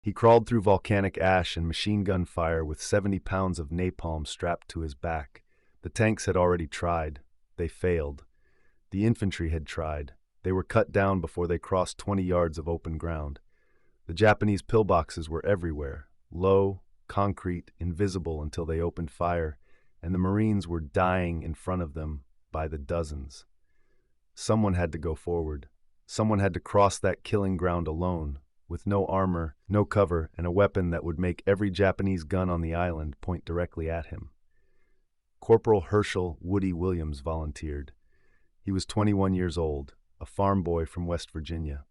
He crawled through volcanic ash and machine gun fire with 70 pounds of napalm strapped to his back. The tanks had already tried. They failed. The infantry had tried. They were cut down before they crossed 20 yards of open ground. The Japanese pillboxes were everywhere, low, concrete, invisible until they opened fire, and the Marines were dying in front of them by the dozens. Someone had to go forward. Someone had to cross that killing ground alone, with no armor, no cover, and a weapon that would make every Japanese gun on the island point directly at him. Corporal Herschel Woody Williams volunteered. He was 21 years old, a farm boy from West Virginia.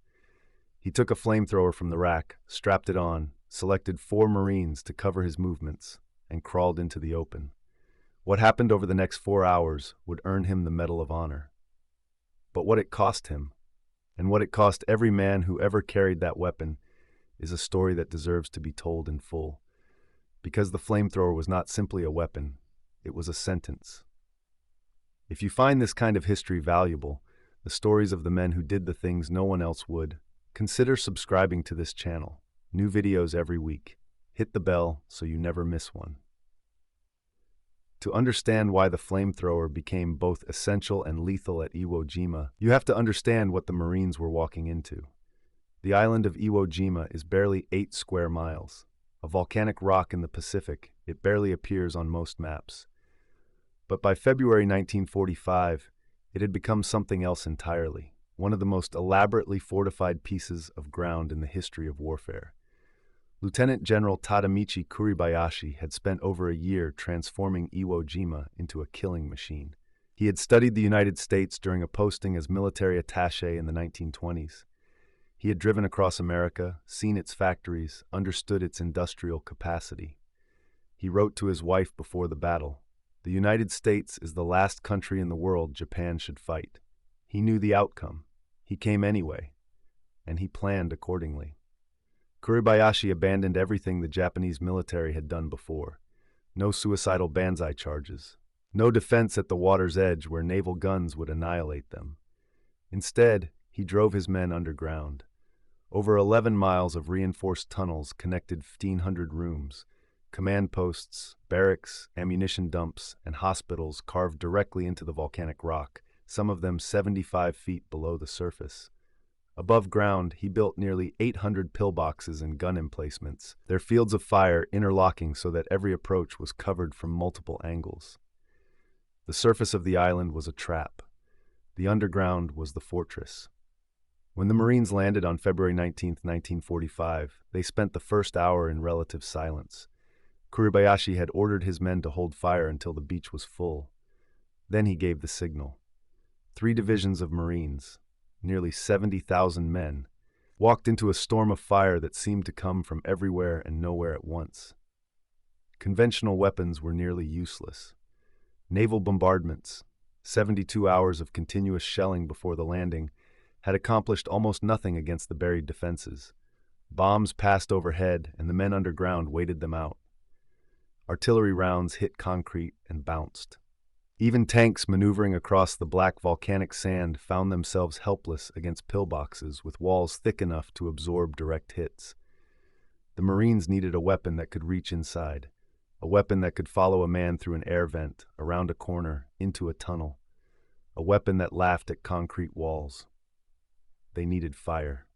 He took a flamethrower from the rack, strapped it on, selected 4 Marines to cover his movements, and crawled into the open. What happened over the next 4 hours would earn him the Medal of Honor. But what it cost him, and what it cost every man who ever carried that weapon, is a story that deserves to be told in full. Because the flamethrower was not simply a weapon, it was a sentence. If you find this kind of history valuable, the stories of the men who did the things no one else would, consider subscribing to this channel. New videos every week. Hit the bell so you never miss one. To understand why the flamethrower became both essential and lethal at Iwo Jima, you have to understand what the Marines were walking into. The island of Iwo Jima is barely 8 square miles. A volcanic rock in the Pacific, it barely appears on most maps. But by February 1945, it had become something else entirely, one of the most elaborately fortified pieces of ground in the history of warfare. Lieutenant General Tadamichi Kuribayashi had spent over a year transforming Iwo Jima into a killing machine. He had studied the United States during a posting as military attaché in the 1920s. He had driven across America, seen its factories, understood its industrial capacity. He wrote to his wife before the battle, "The United States is the last country in the world Japan should fight." He knew the outcome. He came anyway, and he planned accordingly. Kuribayashi abandoned everything the Japanese military had done before. No suicidal banzai charges. No defense at the water's edge where naval guns would annihilate them. Instead, he drove his men underground. Over 11 miles of reinforced tunnels connected 1,500 rooms, command posts, barracks, ammunition dumps, and hospitals carved directly into the volcanic rock, some of them 75 feet below the surface. Above ground, he built nearly 800 pillboxes and gun emplacements, their fields of fire interlocking so that every approach was covered from multiple angles. The surface of the island was a trap. The underground was the fortress. When the Marines landed on February 19, 1945, they spent the first hour in relative silence. Kuribayashi had ordered his men to hold fire until the beach was full. Then he gave the signal. 3 divisions of Marines, nearly 70,000 men, walked into a storm of fire that seemed to come from everywhere and nowhere at once. Conventional weapons were nearly useless. Naval bombardments, 72 hours of continuous shelling before the landing, had accomplished almost nothing against the buried defenses. Bombs passed overhead, and the men underground waited them out. Artillery rounds hit concrete and bounced. Even tanks maneuvering across the black volcanic sand found themselves helpless against pillboxes with walls thick enough to absorb direct hits. The Marines needed a weapon that could reach inside, a weapon that could follow a man through an air vent, around a corner, into a tunnel, a weapon that laughed at concrete walls. They needed fire.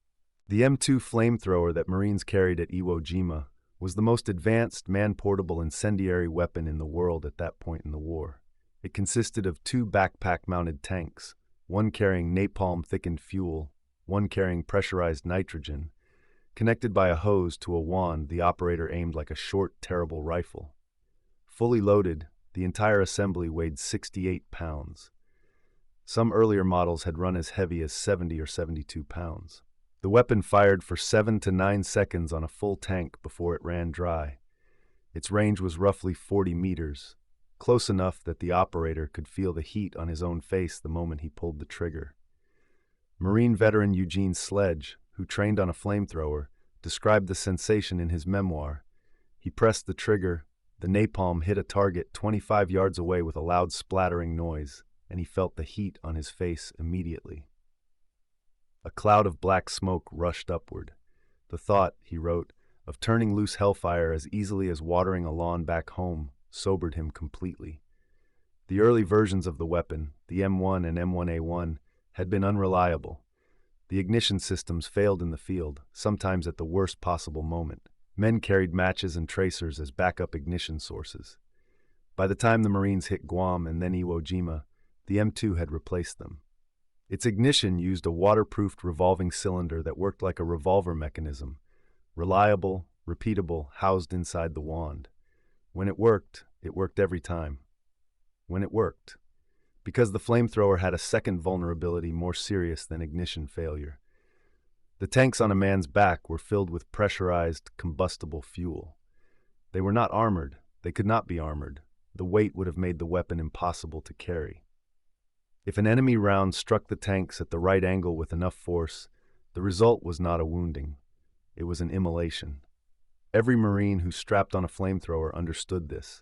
The M2 flamethrower that Marines carried at Iwo Jima was the most advanced man-portable incendiary weapon in the world at that point in the war. It consisted of 2 backpack-mounted tanks, one carrying napalm-thickened fuel, one carrying pressurized nitrogen. Connected by a hose to a wand, the operator aimed like a short, terrible rifle. Fully loaded, the entire assembly weighed 68 pounds. Some earlier models had run as heavy as 70 or 72 pounds. The weapon fired for 7 to 9 seconds on a full tank before it ran dry. Its range was roughly 40 meters, close enough that the operator could feel the heat on his own face the moment he pulled the trigger. Marine veteran Eugene Sledge, who trained on a flamethrower, described the sensation in his memoir. He pressed the trigger, the napalm hit a target 25 yards away with a loud splattering noise, and he felt the heat on his face immediately. A cloud of black smoke rushed upward. The thought, he wrote, of turning loose hellfire as easily as watering a lawn back home, sobered him completely. The early versions of the weapon, the M1 and M1A1, had been unreliable. The ignition systems failed in the field, sometimes at the worst possible moment. Men carried matches and tracers as backup ignition sources. By the time the Marines hit Guam and then Iwo Jima, the M2 had replaced them. Its ignition used a waterproofed revolving cylinder that worked like a revolver mechanism, reliable, repeatable, housed inside the wand. When it worked every time. When it worked. Because the flamethrower had a second vulnerability more serious than ignition failure. The tanks on a man's back were filled with pressurized, combustible fuel. They were not armored. They could not be armored. The weight would have made the weapon impossible to carry. If an enemy round struck the tanks at the right angle with enough force, the result was not a wounding. It was an immolation. Every Marine who strapped on a flamethrower understood this.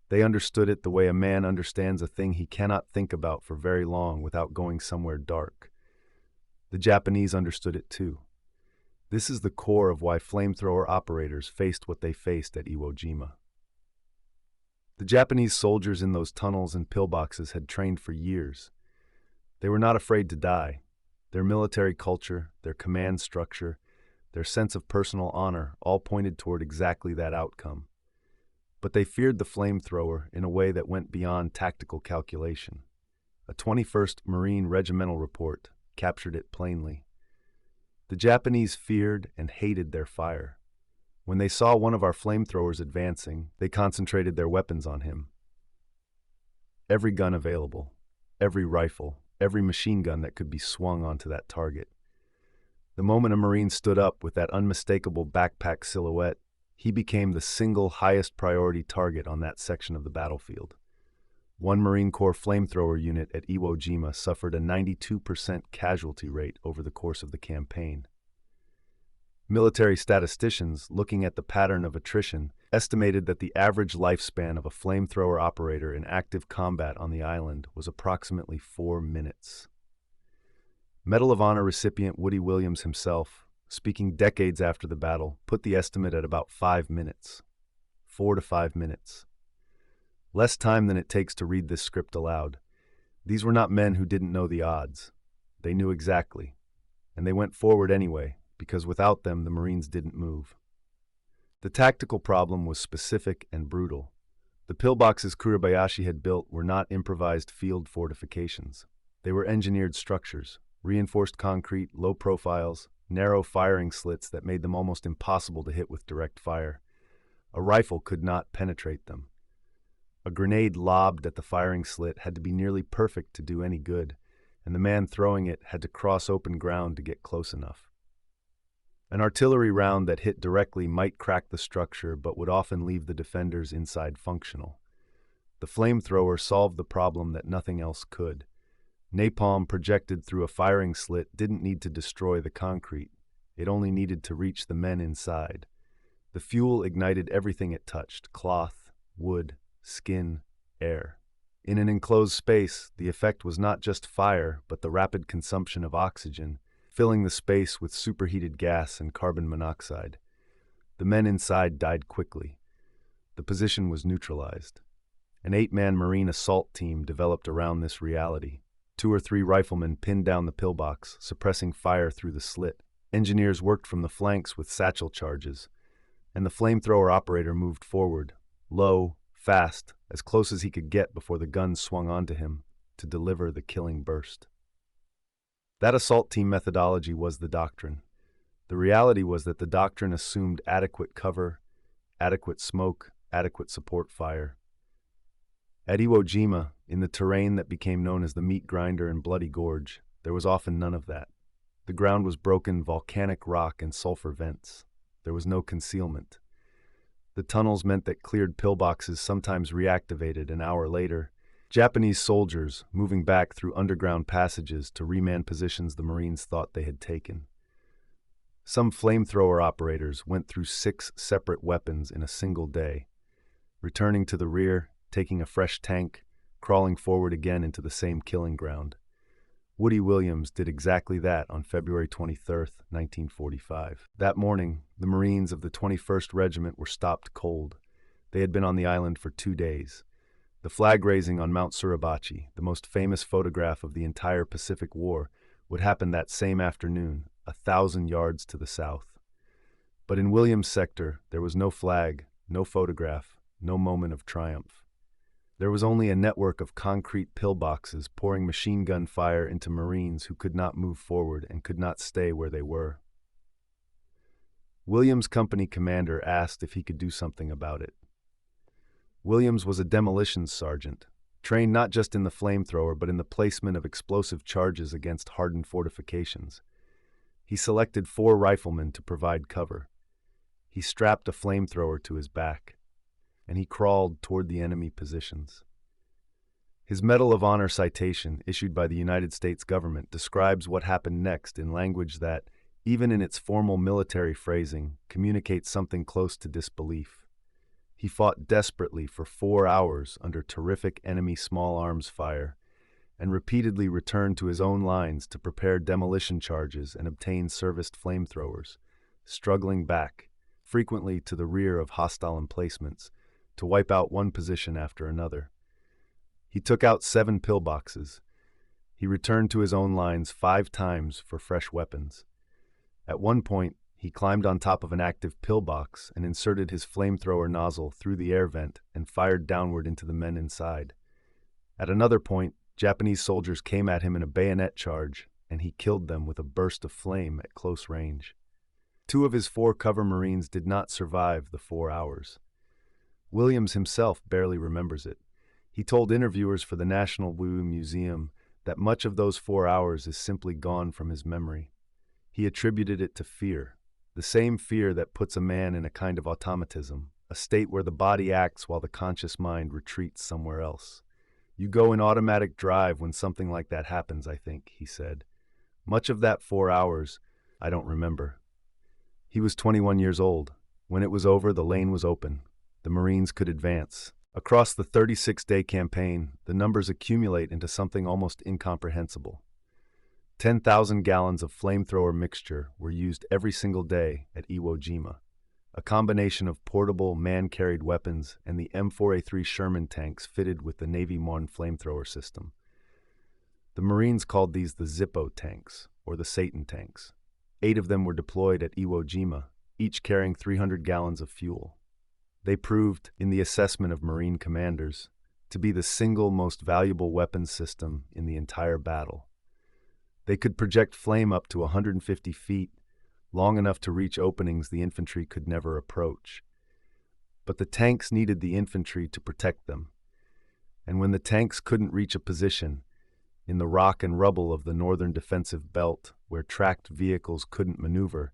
They understood it the way a man understands a thing he cannot think about for very long without going somewhere dark. The Japanese understood it too. This is the core of why flamethrower operators faced what they faced at Iwo Jima. The Japanese soldiers in those tunnels and pillboxes had trained for years. They were not afraid to die. Their military culture, their command structure, their sense of personal honor all pointed toward exactly that outcome. But they feared the flamethrower in a way that went beyond tactical calculation. A 21st Marine Regimental report captured it plainly. The Japanese feared and hated their fire. When they saw one of our flamethrowers advancing, they concentrated their weapons on him. Every gun available, every rifle, every machine gun that could be swung onto that target. The moment a Marine stood up with that unmistakable backpack silhouette, he became the single highest priority target on that section of the battlefield. One Marine Corps flamethrower unit at Iwo Jima suffered a 92% casualty rate over the course of the campaign. Military statisticians, looking at the pattern of attrition, estimated that the average lifespan of a flamethrower operator in active combat on the island was approximately 4 minutes. Medal of Honor recipient Woody Williams himself, speaking decades after the battle, put the estimate at about 5 minutes. 4 to 5 minutes. Less time than it takes to read this script aloud. These were not men who didn't know the odds. They knew exactly. And they went forward anyway, because without them, the Marines didn't move. The tactical problem was specific and brutal. The pillboxes Kuribayashi had built were not improvised field fortifications. They were engineered structures, reinforced concrete, low profiles, narrow firing slits that made them almost impossible to hit with direct fire. A rifle could not penetrate them. A grenade lobbed at the firing slit had to be nearly perfect to do any good, and the man throwing it had to cross open ground to get close enough. An artillery round that hit directly might crack the structure but would often leave the defenders inside functional. The flamethrower solved the problem that nothing else could. Napalm projected through a firing slit didn't need to destroy the concrete. It only needed to reach the men inside. The fuel ignited everything it touched: cloth, wood, skin, air. In an enclosed space, the effect was not just fire, but the rapid consumption of oxygen, filling the space with superheated gas and carbon monoxide. The men inside died quickly. The position was neutralized. An 8-man Marine assault team developed around this reality. 2 or 3 riflemen pinned down the pillbox, suppressing fire through the slit. Engineers worked from the flanks with satchel charges, and the flamethrower operator moved forward, low, fast, as close as he could get before the gun swung onto him, to deliver the killing burst. That assault team methodology was the doctrine. The reality was that the doctrine assumed adequate cover, adequate smoke, adequate support fire. At Iwo Jima, in the terrain that became known as the Meat Grinder and Bloody Gorge, there was often none of that. The ground was broken volcanic rock and sulfur vents. There was no concealment. The tunnels meant that cleared pillboxes sometimes reactivated an hour later. Japanese soldiers moving back through underground passages to reman positions the Marines thought they had taken. Some flamethrower operators went through 6 separate weapons in a single day, returning to the rear, taking a fresh tank, crawling forward again into the same killing ground. Woody Williams did exactly that on February 23, 1945. That morning, the Marines of the 21st Regiment were stopped cold. They had been on the island for 2 days. The flag raising on Mount Suribachi, the most famous photograph of the entire Pacific War, would happen that same afternoon, 1,000 yards to the south. But in Williams' sector, there was no flag, no photograph, no moment of triumph. There was only a network of concrete pillboxes pouring machine gun fire into Marines who could not move forward and could not stay where they were. Williams' company commander asked if he could do something about it. Williams was a demolitions sergeant, trained not just in the flamethrower but in the placement of explosive charges against hardened fortifications. He selected 4 riflemen to provide cover. He strapped a flamethrower to his back, and he crawled toward the enemy positions. His Medal of Honor citation, issued by the United States government, describes what happened next in language that, even in its formal military phrasing, communicates something close to disbelief. He fought desperately for 4 hours under terrific enemy small arms fire, and repeatedly returned to his own lines to prepare demolition charges and obtain serviced flamethrowers, struggling back, frequently to the rear of hostile emplacements, to wipe out one position after another. He took out 7 pillboxes. He returned to his own lines 5 times for fresh weapons. At one point, he climbed on top of an active pillbox and inserted his flamethrower nozzle through the air vent and fired downward into the men inside. At another point, Japanese soldiers came at him in a bayonet charge, and he killed them with a burst of flame at close range. 2 of his 4 cover Marines did not survive the 4 hours. Williams himself barely remembers it. He told interviewers for the National War Museum that much of those 4 hours is simply gone from his memory. He attributed it to fear, the same fear that puts a man in a kind of automatism, a state where the body acts while the conscious mind retreats somewhere else. You go in automatic drive when something like that happens, I think, he said. Much of that 4 hours, I don't remember. He was 21 years old. When it was over, the lane was open. The Marines could advance. Across the 36-day campaign, the numbers accumulate into something almost incomprehensible. 10,000 gallons of flamethrower mixture were used every single day at Iwo Jima, a combination of portable, man-carried weapons and the M4A3 Sherman tanks fitted with the Navy-Mon flamethrower system. The Marines called these the Zippo tanks, or the Satan tanks. 8 of them were deployed at Iwo Jima, each carrying 300 gallons of fuel. They proved, in the assessment of Marine commanders, to be the single most valuable weapons system in the entire battle. They could project flame up to 150 feet, long enough to reach openings the infantry could never approach. But the tanks needed the infantry to protect them, and when the tanks couldn't reach a position, in the rock and rubble of the northern defensive belt where tracked vehicles couldn't maneuver,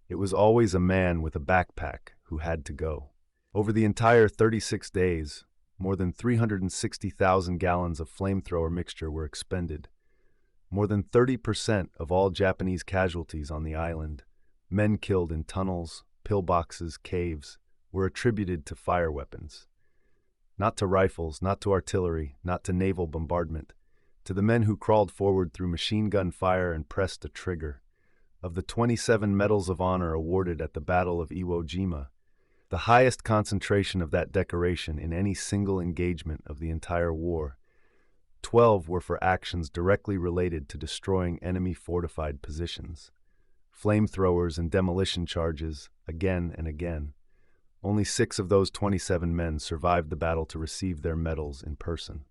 it was always a man with a backpack who had to go. Over the entire 36 days, more than 360,000 gallons of flamethrower mixture were expended. More than 30% of all Japanese casualties on the island, men killed in tunnels, pillboxes, caves, were attributed to fire weapons. Not to rifles, not to artillery, not to naval bombardment, to the men who crawled forward through machine gun fire and pressed a trigger. Of the 27 Medals of Honor awarded at the Battle of Iwo Jima, the highest concentration of that decoration in any single engagement of the entire war, 12 were for actions directly related to destroying enemy fortified positions. Flamethrowers and demolition charges, again and again. Only 6 of those 27 men survived the battle to receive their medals in person.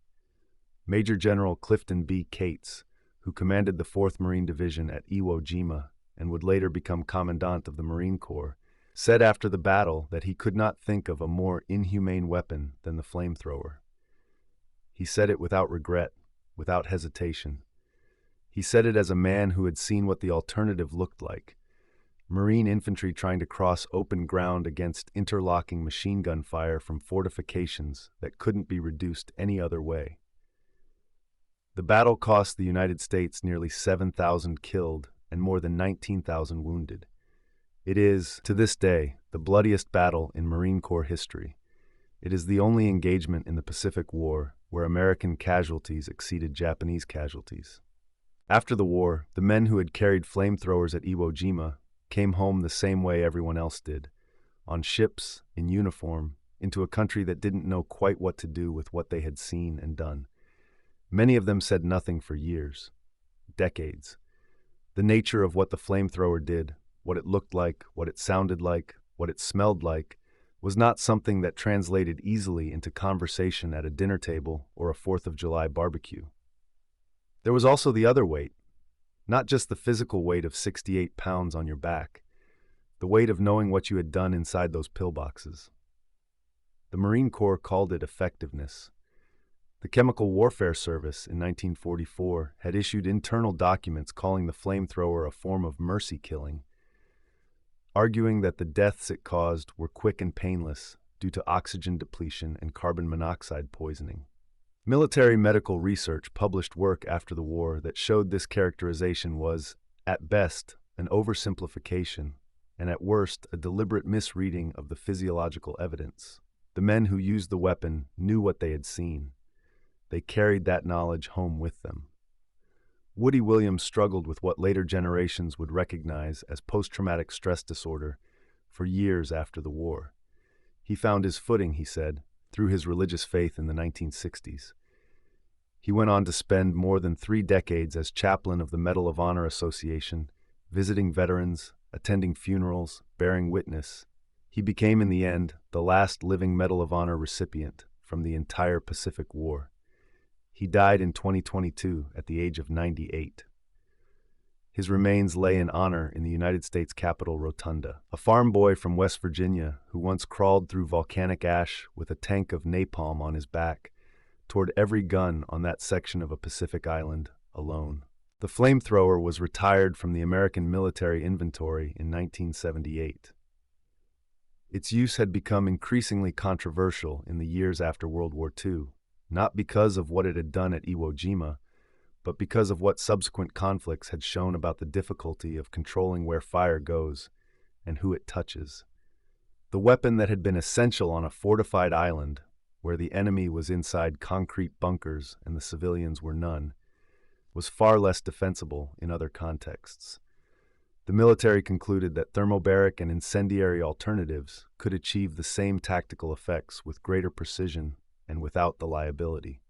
Major General Clifton B. Cates, who commanded the 4th Marine Division at Iwo Jima and would later become Commandant of the Marine Corps, said after the battle that he could not think of a more inhumane weapon than the flamethrower. He said it without regret, without hesitation. He said it as a man who had seen what the alternative looked like. Marine infantry trying to cross open ground against interlocking machine gun fire from fortifications that couldn't be reduced any other way. The battle cost the United States nearly 7,000 killed and more than 19,000 wounded. It is, to this day, the bloodiest battle in Marine Corps history. It is the only engagement in the Pacific War where American casualties exceeded Japanese casualties. After the war, the men who had carried flamethrowers at Iwo Jima came home the same way everyone else did, on ships, in uniform, into a country that didn't know quite what to do with what they had seen and done. Many of them said nothing for years, decades. The nature of what the flamethrower did, what it looked like, what it sounded like, what it smelled like, was not something that translated easily into conversation at a dinner table or a 4th of July barbecue. There was also the other weight, not just the physical weight of 68 pounds on your back, the weight of knowing what you had done inside those pillboxes. The Marine Corps called it effectiveness. The Chemical Warfare Service in 1944 had issued internal documents calling the flamethrower a form of mercy killing, arguing that the deaths it caused were quick and painless due to oxygen depletion and carbon monoxide poisoning. Military medical research published work after the war that showed this characterization was, at best, an oversimplification, and at worst, a deliberate misreading of the physiological evidence. The men who used the weapon knew what they had seen. They carried that knowledge home with them. Woody Williams struggled with what later generations would recognize as post-traumatic stress disorder for years after the war. He found his footing, he said, through his religious faith in the 1960s. He went on to spend more than 3 decades as chaplain of the Medal of Honor Association, visiting veterans, attending funerals, bearing witness. He became, in the end, the last living Medal of Honor recipient from the entire Pacific War. He died in 2022 at the age of 98. His remains lay in honor in the United States Capitol Rotunda. A farm boy from West Virginia who once crawled through volcanic ash with a tank of napalm on his back toward every gun on that section of a Pacific island alone. The flamethrower was retired from the American military inventory in 1978. Its use had become increasingly controversial in the years after World War II, not because of what it had done at Iwo Jima, but because of what subsequent conflicts had shown about the difficulty of controlling where fire goes and who it touches. The weapon that had been essential on a fortified island, where the enemy was inside concrete bunkers and the civilians were none, was far less defensible in other contexts. The military concluded that thermobaric and incendiary alternatives could achieve the same tactical effects with greater precision and without the liability.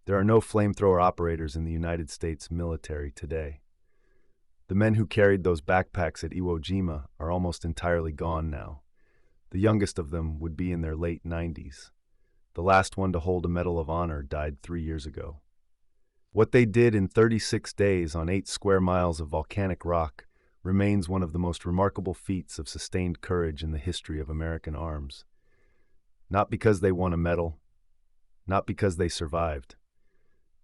There are no flamethrower operators in the United States military today. The men who carried those backpacks at Iwo Jima are almost entirely gone now. The youngest of them would be in their late 90s. The last one to hold a Medal of Honor died 3 years ago. What they did in 36 days on 8 square miles of volcanic rock remains one of the most remarkable feats of sustained courage in the history of American arms. Not because they won a medal, not because they survived.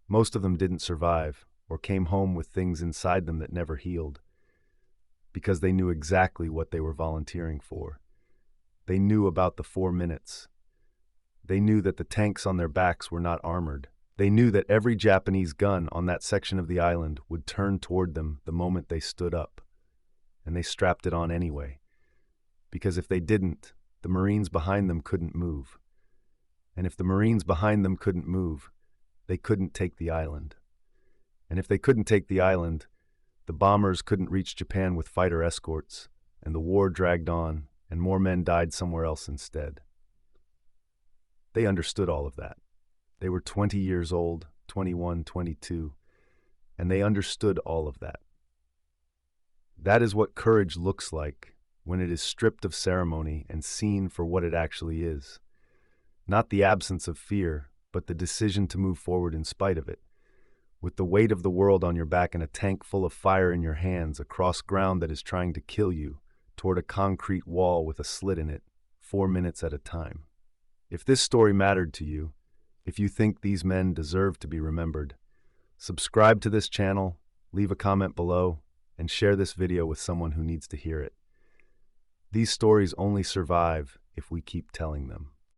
Most of them didn't survive or came home with things inside them that never healed, because they knew exactly what they were volunteering for. They knew about the 4 minutes. They knew that the tanks on their backs were not armored. They knew that every Japanese gun on that section of the island would turn toward them the moment they stood up, and they strapped it on anyway, because if they didn't, the Marines behind them couldn't move. And if the Marines behind them couldn't move, they couldn't take the island. And if they couldn't take the island, the bombers couldn't reach Japan with fighter escorts, and the war dragged on, and more men died somewhere else instead. They understood all of that. They were 20 years old, 21, 22, and they understood all of that. That is what courage looks like when it is stripped of ceremony and seen for what it actually is. Not the absence of fear, but the decision to move forward in spite of it. With the weight of the world on your back and a tank full of fire in your hands across ground that is trying to kill you, toward a concrete wall with a slit in it, 4 minutes at a time. If this story mattered to you, if you think these men deserve to be remembered, subscribe to this channel, leave a comment below, and share this video with someone who needs to hear it. These stories only survive if we keep telling them.